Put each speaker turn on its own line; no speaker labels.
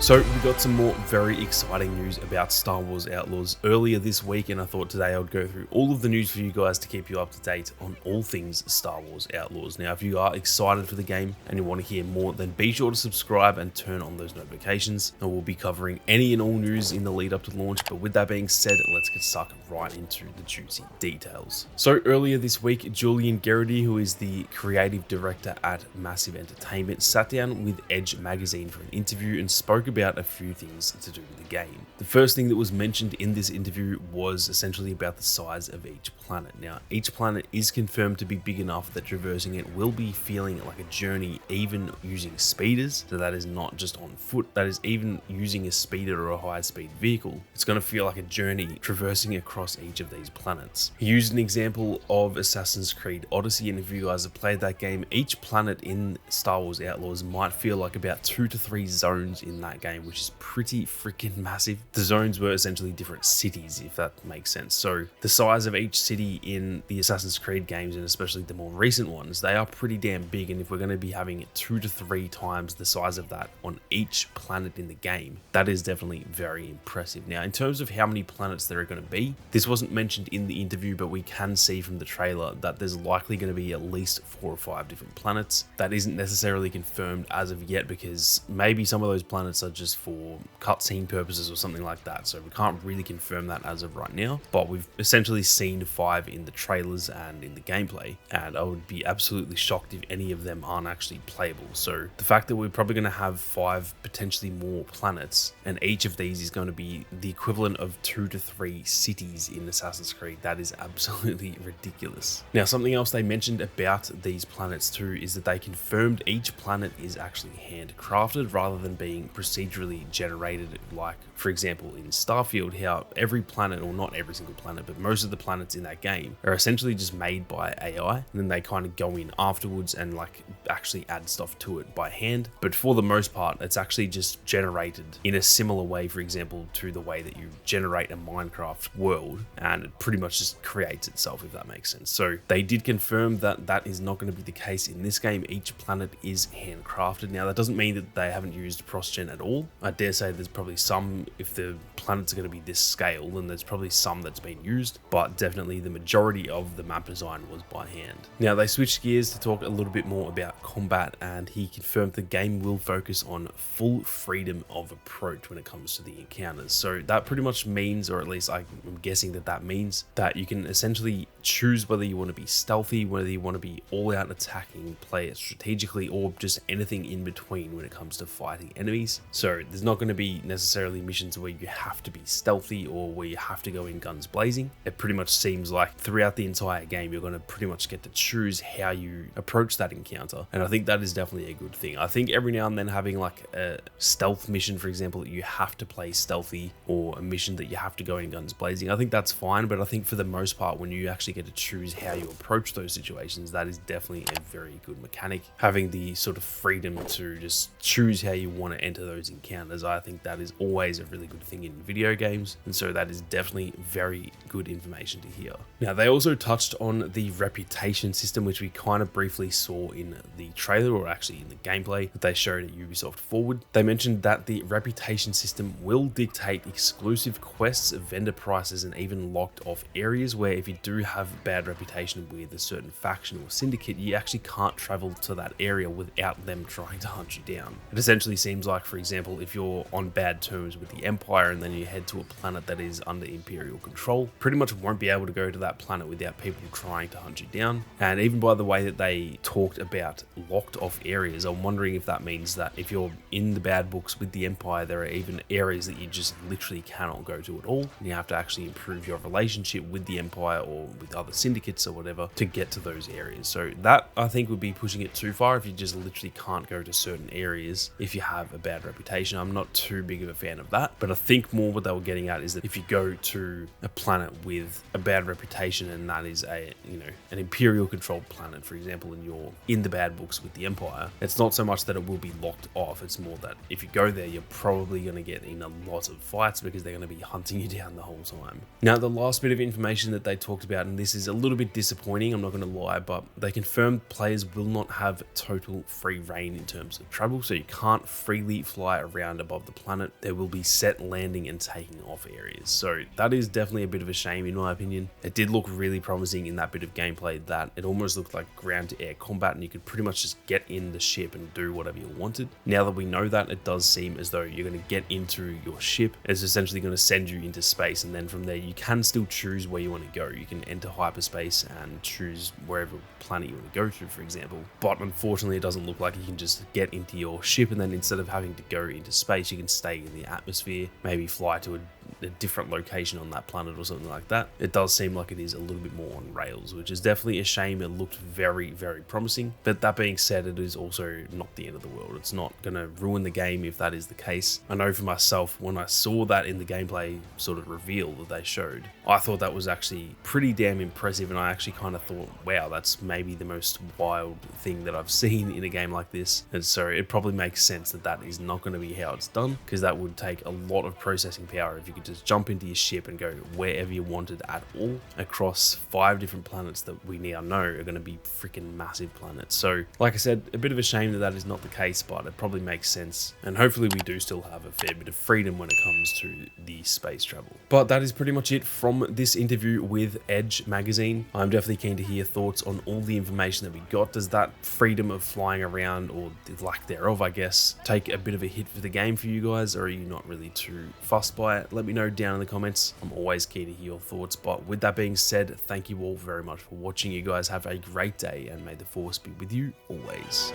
So we got some more very exciting news about Star Wars Outlaws earlier this week, and I thought today I would go through all of the news for you guys to keep you up to date on all things Star Wars Outlaws. Now, if you are excited for the game and you want to hear more, then be sure to subscribe and turn on those notifications, and we'll be covering any and all news in the lead up to launch. But with that being said, let's get stuck right into the juicy details. So earlier this week, Julian Gerrity, who is the creative director at Massive Entertainment, sat down with Edge magazine for an interview and spoke about a few things to do with the game. The first thing that was mentioned in this interview was essentially about the size of each planet. Now, each planet is confirmed to be big enough that traversing it will be feeling like a journey, even using speeders. So that is not just on foot, that is even using a speeder or a high-speed vehicle. It's going to feel like a journey traversing across each of these planets. He used an example of Assassin's Creed Odyssey, and if you guys have played that game, each planet in Star Wars Outlaws might feel like about 2 to 3 zones in that game, which is pretty freaking massive. The zones were essentially different cities, if that makes sense. So the size of each city in the Assassin's Creed games, and especially the more recent ones, they are pretty damn big. And if we're going to be having 2 to 3 times the size of that on each planet in the game, that is definitely very impressive. Now, in terms of how many planets there are going to be, this wasn't mentioned in the interview, but we can see from the trailer that there's likely going to be at least 4 or 5 different planets. That isn't necessarily confirmed as of yet, because maybe some of those planets are just for cutscene purposes or something like that, so we can't really confirm that as of right now. But we've essentially seen 5 in the trailers and in the gameplay, and I would be absolutely shocked if any of them aren't actually playable. So the fact that we're probably going to have 5, potentially more planets, and each of these is going to be the equivalent of 2 to 3 cities in Assassin's Creed, that is absolutely ridiculous. Now, something else they mentioned about these planets too is that they confirmed each planet is actually handcrafted rather than being procedurally generated, like for example in Starfield, how every planet, or not every single planet, but most of the planets in that game are essentially just made by AI, and then they kind of go in afterwards and like actually add stuff to it by hand. But for the most part, it's actually just generated in a similar way, for example, to the way that you generate a Minecraft world, and it pretty much just creates itself, if that makes sense. So they did confirm that that is not going to be the case in this game. Each planet is handcrafted. Now, that doesn't mean that they haven't used cross-gen at all. I dare say there's probably some, if the planets are going to be this scale, then there's probably some that's been used, but definitely the majority of the map design was by hand. Now, they switched gears to talk a little bit more about combat, and he confirmed the game will focus on full freedom of approach when it comes to the encounters. So that pretty much means, or at least I'm guessing that that means, that you can essentially choose whether you want to be stealthy, whether you want to be all out attacking, play it strategically, or just anything in between when it comes to fighting enemies. So there's not going to be necessarily missions where you have to be stealthy or where you have to go in guns blazing. It pretty much seems like throughout the entire game you're going to pretty much get to choose how you approach that encounter, and I think that is definitely a good thing. I think every now and then having like a stealth mission, for example, that you have to play stealthy, or a mission that you have to go in guns blazing, I think that's fine. But I think for the most part, when you actually get to choose how you approach those situations, that is definitely a very good mechanic. Having the sort of freedom to just choose how you want to enter those encounters, I think that is always a really good thing in video games, and so that is definitely very good information to hear. Now, they also touched on the reputation system, which we kind of briefly saw in the trailer, or actually in the gameplay that they showed at Ubisoft Forward. They mentioned that the reputation system will dictate exclusive quests, vendor prices, and even locked off areas, where if you do have bad reputation with a certain faction or syndicate, you actually can't travel to that area without them trying to hunt you down. It essentially seems like, for example, if you're on bad terms with the Empire and then you head to a planet that is under Imperial control, pretty much won't be able to go to that planet without people trying to hunt you down. And even by the way that they talked about locked off areas, I'm wondering if that means that if you're in the bad books with the Empire, there are even areas that you just literally cannot go to at all, and you have to actually improve your relationship with the Empire or with other syndicates or whatever to get to those areas. So that, I think, would be pushing it too far if you just literally can't go to certain areas if you have a bad reputation. I'm not too big of a fan of that, but I think more what they were getting at is that if you go to a planet with a bad reputation, and that is a, you know, an Imperial controlled planet, for example, and you're in the bad books with the Empire, it's not so much that it will be locked off, it's more that if you go there, you're probably going to get in a lot of fights because they're going to be hunting you down the whole time. Now, the last bit of information that they talked about in this is a little bit disappointing, I'm not going to lie, but they confirmed players will not have total free reign in terms of travel, so you can't freely fly around above the planet. There will be set landing and taking off areas, so that is definitely a bit of a shame in my opinion. It did look really promising in that bit of gameplay that it almost looked like ground-to-air combat, and you could pretty much just get in the ship and do whatever you wanted. Now that we know that, it does seem as though you're going to get into your ship. It's essentially going to send you into space, and then from there you can still choose where you want to go. You can enter hyperspace and choose wherever planet you want to go to, for example. But unfortunately, it doesn't look like you can just get into your ship and then instead of having to go into space, you can stay in the atmosphere, maybe fly to a different location on that planet or something like that. It does seem like it is a little bit more on rails, which is definitely a shame. It looked very, very promising. But that being said, it is also not the end of the world. It's not going to ruin the game if that is the case. I know for myself, when I saw that in the gameplay sort of reveal that they showed, I thought that was actually pretty damn impressive, and I actually kind of thought, wow, that's maybe the most wild thing that I've seen in a game like this. And so it probably makes sense that that is not going to be how it's done, because that would take a lot of processing power if you could just jump into your ship and go wherever you wanted at all across 5 different planets that we now know are going to be freaking massive planets. So like I said, a bit of a shame that that is not the case, but it probably makes sense, and hopefully we do still have a fair bit of freedom when it comes to the space travel. But that is pretty much it from this interview with Edge magazine. I'm definitely keen to hear thoughts on all the information that we got. Does that freedom of flying around, or the lack thereof I guess, take a bit of a hit for the game for you guys, or are you not really too fussed by it? Let me know down in the comments. I'm always keen to hear your thoughts. But with that being said, thank you all very much for watching. You guys have a great day, and may the force be with you always.